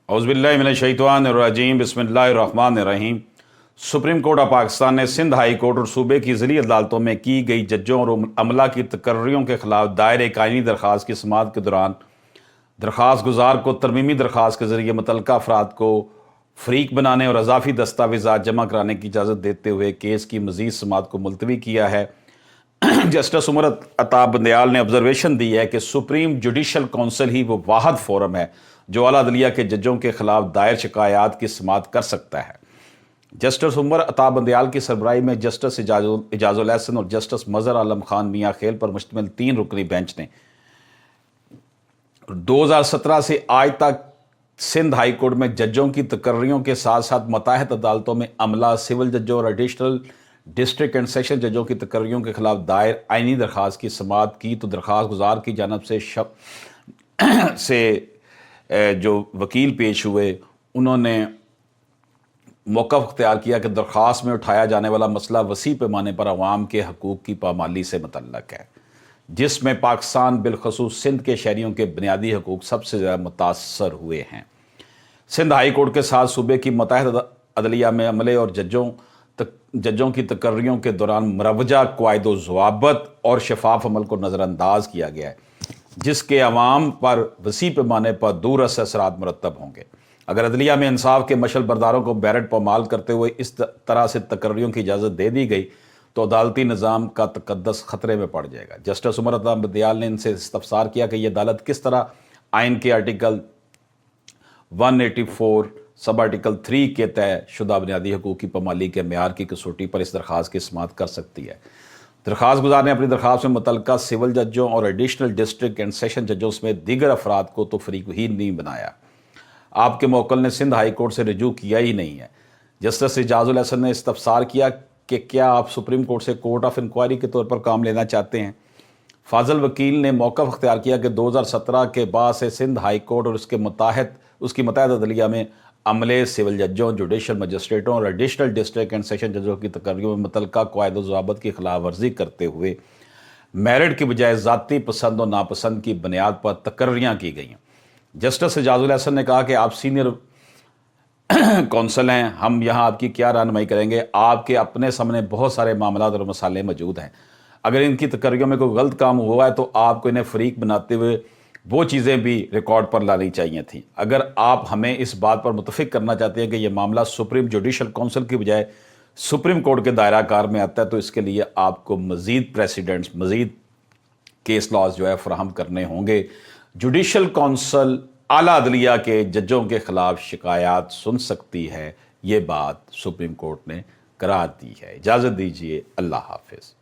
औज़ुबिल्लाहि मिनश्शैतानिर्रजीम बिस्मिल्लाहिर्रहमानिर्रहीम। Supreme court of Pakistan ने Sindh high court और सूबे की ज़िली अदालतों में की गई जजों और अमला की तकर्रियों के खिलाफ दायर एक आईनी दरख्वास्त की समाअत के दौरान दरख्वास्त गुजार को तरमीमी दरख्वास्त के ज़रिए मुतल्लिक़ा अफराद को फ़रीक बनाने और अज़ाफ़ी दस्तावेज़ात जमा कराने की इजाज़त देते हुए केस की मज़ीद समाअत को मुलतवी किया है। जस्टिस उमर अता बंदयाल ने ऑब्जर्वेशन दी है कि सुप्रीम जुडिशल काउंसिल ही वो वाहद फोरम है जो आला अदलिया के जजों के खिलाफ दायर शिकायत की समाअत कर सकता है। जस्टिस उमर अता बंदयाल की सरबराही में जस्टिस इजाजुल एहसन और जस्टिस मज़हर आलम खान मियाँ खेल पर मुश्तमिल 3 रुकनी बेंच ने 2017 से आज तक सिंध हाई कोर्ट में जजों की तकर्रियों के साथ साथ मुताहिद अदालतों में अमला, सिविल जजों और एडिशनल डिस्ट्रिक्ट एंड सेशन जजों की तकर्रियों के खिलाफ दायर आईनी दरख्वास्त की समाअत की तो दरख्वास्त गुजार की जानब से जो वकील पेश हुए उन्होंने मौक़िफ़ अख्तियार किया कि दरख्वास्त में उठाया जाने वाला मसला वसी पैमाने पर अवाम के हकूक़ की पामाली से मुतल्लक़ है, जिसमें पाकिस्तान बिलखसूस सिंध के शहरियों के बुनियादी हकूक़ सबसे ज़्यादा मुतासर हुए हैं। सिंध हाई कोर्ट के साथ सूबे की मुताहिद अदलिया में अमले और जजों की तकर्रियों के दौरान मरवजा क़वाइद ज़वाबित और शफाफ अमल को नज़रअंदाज किया गया है, जिसके अवाम पर वसी पैमाने पर दूरअस असरात मुरतब होंगे। अगर अदलिया में इंसाफ के मशल बरदारों को बैरट पामाल करते हुए इस तरह से तकर्रियों की इजाज़त दे दी गई तो अदालती निज़ाम का तकद्दस ख़तरे में पड़ जाएगा। जस्टिस उमर अता बंदयाल ने इनसे इस्तफसार किया कि यह अदालत किस तरह आइन के आर्टिकल 184 सब आर्टिकल 3 के तय शुदा बुनियादी हकूक़ की पामाली के मेयार की कसौटी पर इस दरख्वास्त की समाअत कर सकती है। दरख्वास्त गुजार ने अपनी दरख्वास्त में मुतल्लिक़ा सिविल जजों और एडिशनल डिस्ट्रिक्ट एंड सेशन जजों समेत दीगर अफराद को तो फ़रीक ही नहीं बनाया। आपके मोक्किल ने सिंध हाई कोर्ट से रजू किया ही नहीं है। जस्टिस इजाजुल एहसन ने इस्तफसार किया कि क्या आप सुप्रीम कोर्ट से कोर्ट ऑफ इंक्वायरी के तौर पर काम लेना चाहते हैं। फाजल वकील ने मौक़िफ़ अख्तियार किया कि 2017 के बाद से सिंध हाई कोर्ट और उसकी मुताहिद अदलिया में अमले, सिविल जजों, जुडिशल मजिस्ट्रेटों और एडिशनल डिस्ट्रिक्ट एंड सेशन जजों की तकर्रियों में मुतल्लिक़ा क़वाइद व ज़वाबित की खिलाफ वर्जी करते हुए मेरिट की बजाय ज़ाती पसंद और नापसंद की बुनियाद पर तकर्रियाँ की गई हैं। जस्टिस इजाजुल एहसन ने कहा कि आप सीनियर कौंसल हैं, हम यहाँ आपकी क्या रहनुमाई करेंगे। आपके अपने सामने बहुत सारे मामलात और मसाले मौजूद हैं। अगर इनकी तकर्रियों में कोई गलत काम हुआ है तो आपको इन्हें फ़रीक बनाते हुए वो चीज़ें भी रिकॉर्ड पर लानी चाहिए थी। अगर आप हमें इस बात पर मुतफ़िक करना चाहते हैं कि यह मामला सुप्रीम जुडिशल काउंसिल की बजाय सुप्रीम कोर्ट के दायरा कार में आता है तो इसके लिए आपको मज़ीद प्रेसिडेंट्स, मज़ीद केस लॉज जो है फराहम करने होंगे। जुडिशल काउंसिल आला अदलिया के जजों के ख़िलाफ़ शिकायत सुन सकती है, ये बात सुप्रीम कोर्ट ने करार दी है। इजाज़त दीजिए, अल्लाह हाफ़िज़।